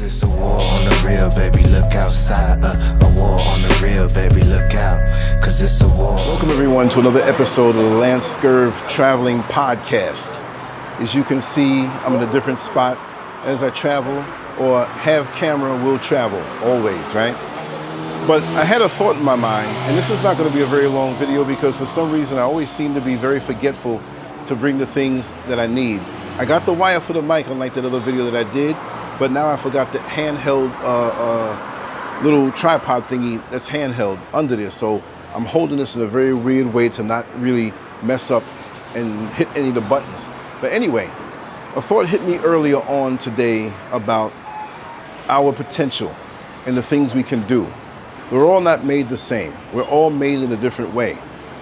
it's a war on the real, baby, look outside. A war on the real, baby, look out, cause it's a war. Welcome everyone to another episode of the Lancescurv Traveling Podcast. As you can see, I'm in a different spot. As I travel or have camera, will travel, always, right? But I had a thought in my mind, and this is not going to be a very long video because for some reason I always seem to be very forgetful to bring the things that I need. I got the wire for the mic unlike that other video that I did, but now I forgot the handheld little tripod thingy that's handheld under there. So I'm holding this in a very weird way to not really mess up and hit any of the buttons. But anyway, a thought hit me earlier on today about our potential and the things we can do. We're all not made the same. We're all made in a different way.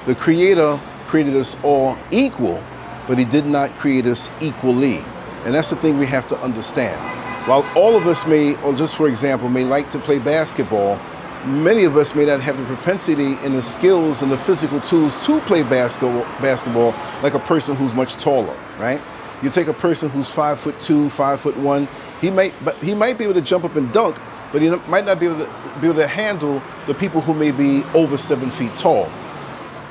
The Creator created us all equal, but He did not create us equally. And that's the thing we have to understand. While all of us may, or just for example, may like to play basketball, many of us may not have the propensity and the skills and the physical tools to play basketball like a person who's much taller, right? You take a person who's 5'2", 5'1", he might be able to jump up and dunk, but he might not be able to handle the people who may be over 7 feet tall.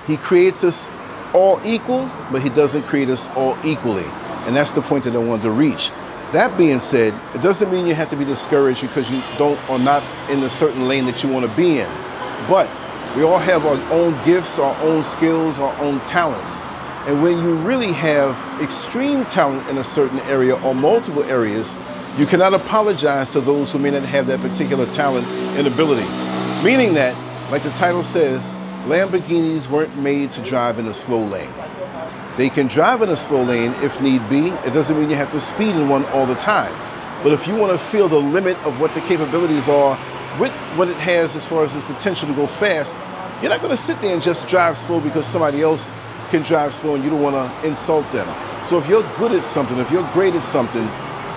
He creates us all equal, but He doesn't create us all equally. And that's the point that I wanted to reach. That being said, it doesn't mean you have to be discouraged because you don't or not in a certain lane that you want to be in. But we all have our own gifts, our own skills, our own talents. And when you really have extreme talent in a certain area or multiple areas, you cannot apologize to those who may not have that particular talent and ability. Meaning that, like the title says, Lamborghinis weren't made to drive in a slow lane. They can drive in a slow lane if need be. It doesn't mean you have to speed in one all the time. But if you want to feel the limit of what the capabilities are with what it has as far as its potential to go fast, you're not going to sit there and just drive slow because somebody else can drive slow and you don't want to insult them. So if you're good at something, if you're great at something,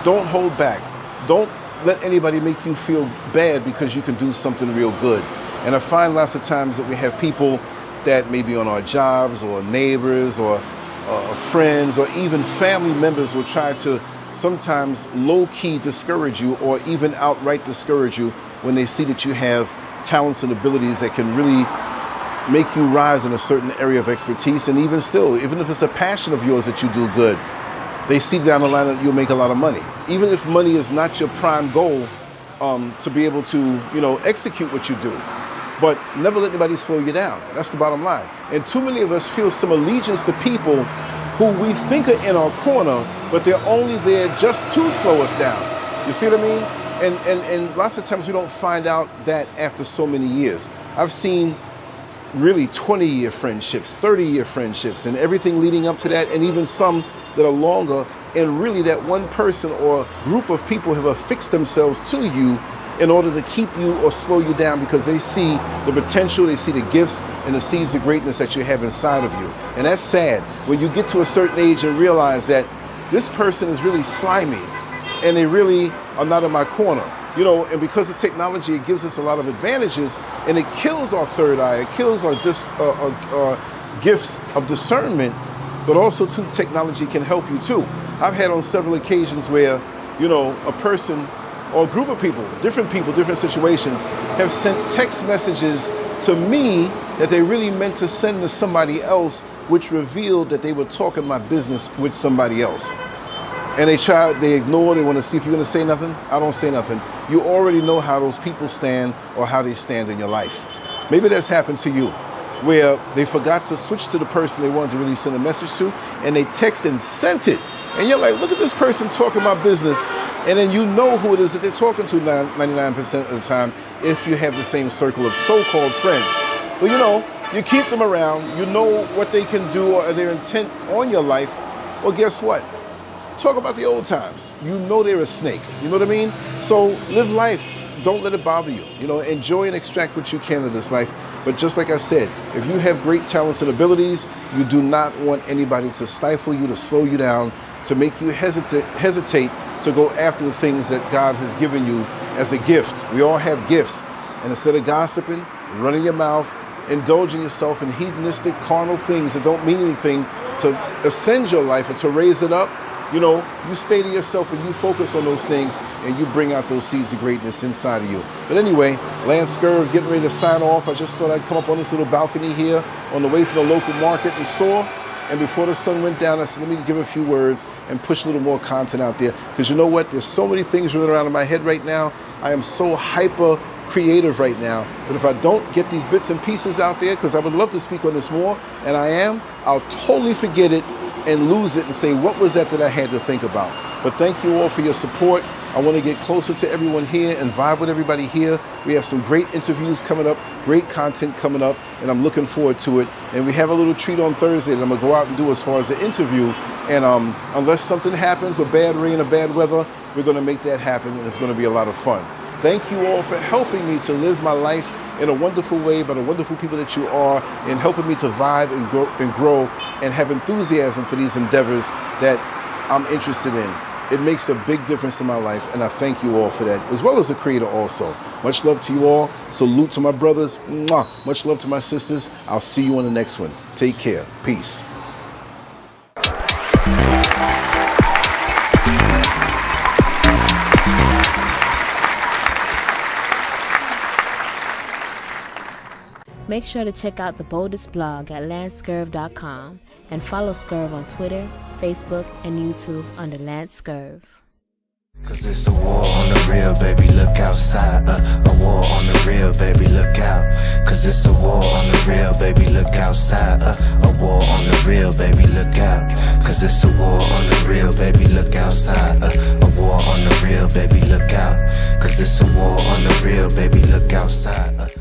don't hold back. Don't let anybody make you feel bad because you can do something real good. And I find lots of times that we have people that may be on our jobs or neighbors or friends or even family members will try to sometimes low-key discourage you or even outright discourage you when they see that you have talents and abilities that can really make you rise in a certain area of expertise. And even still, even if it's a passion of yours that you do good, they see down the line that you'll make a lot of money. Even if money is not your prime goal to be able to, execute what you do. But never let anybody slow you down. That's the bottom line. And too many of us feel some allegiance to people who we think are in our corner, but they're only there just to slow us down. You see what I mean? And lots of times we don't find out that after so many years. I've seen really 20-year friendships, 30-year friendships, and everything leading up to that, and even some that are longer, and really that one person or group of people have affixed themselves to you in order to keep you or slow you down because they see the potential, they see the gifts and the seeds of greatness that you have inside of you. And that's sad when you get to a certain age and realize that this person is really slimy and they really are not in my corner. And because of technology, it gives us a lot of advantages and it kills our third eye, it kills our gifts of discernment, but also too, technology can help you too. I've had on several occasions where, a person or a group of people, different situations, have sent text messages to me that they really meant to send to somebody else, which revealed that they were talking my business with somebody else. And they ignore, they want to see if you're going to say nothing. I don't say nothing. You already know how those people stand or how they stand in your life. Maybe that's happened to you, where they forgot to switch to the person they wanted to really send a message to, and they text and sent it. And you're like, look at this person talking my business. And then you know who it is that they're talking to 99% of the time if you have the same circle of so-called friends. Well, you keep them around, you know what they can do or their intent on your life. Well, guess what? Talk about the old times. You know they're a snake. You know what I mean? So live life. Don't let it bother you. Enjoy and extract what you can of this life. But just like I said, if you have great talents and abilities, you do not want anybody to stifle you, to slow you down, to make you hesitate to go after the things that God has given you as a gift. We all have gifts. And instead of gossiping, running your mouth, indulging yourself in hedonistic, carnal things that don't mean anything to ascend your life or to raise it up, you know, you stay to yourself and you focus on those things and you bring out those seeds of greatness inside of you. But anyway, Lancescurv getting ready to sign off. I just thought I'd come up on this little balcony here on the way from the local market and store. And before the sun went down, I said, let me give a few words and push a little more content out there. Because you know what? There's so many things running around in my head right now. I am so hyper creative right now. But if I don't get these bits and pieces out there, because I would love to speak on this more, and I am, I'll totally forget it and lose it and say, what was that I had to think about? But thank you all for your support. I want to get closer to everyone here and vibe with everybody here. We have some great interviews coming up, great content coming up, and I'm looking forward to it. And we have a little treat on Thursday that I'm going to go out and do as far as the interview. And unless something happens, or bad rain or bad weather, we're going to make that happen, and it's going to be a lot of fun. Thank you all for helping me to live my life in a wonderful way by the wonderful people that you are, and helping me to vibe and grow and have enthusiasm for these endeavors that I'm interested in. It makes a big difference in my life, and I thank you all for that, as well as the creator also. Much love to you all. Salute to my brothers. Mwah. Much love to my sisters. I'll see you on the next one. Take care. Peace. Make sure to check out the boldest blog at Lancescurv.com and follow Scurv on Twitter, Facebook, and YouTube under Lancescurv. Cause it's a war on the real, baby, look outside. A war on the real, baby, look out. Cause it's a war on the real, baby, look outside. A war on the real, baby, look out. Cause it's a war on the real, baby, look outside. A war on the real, baby, look out. Cause it's a war on the real, baby, look outside.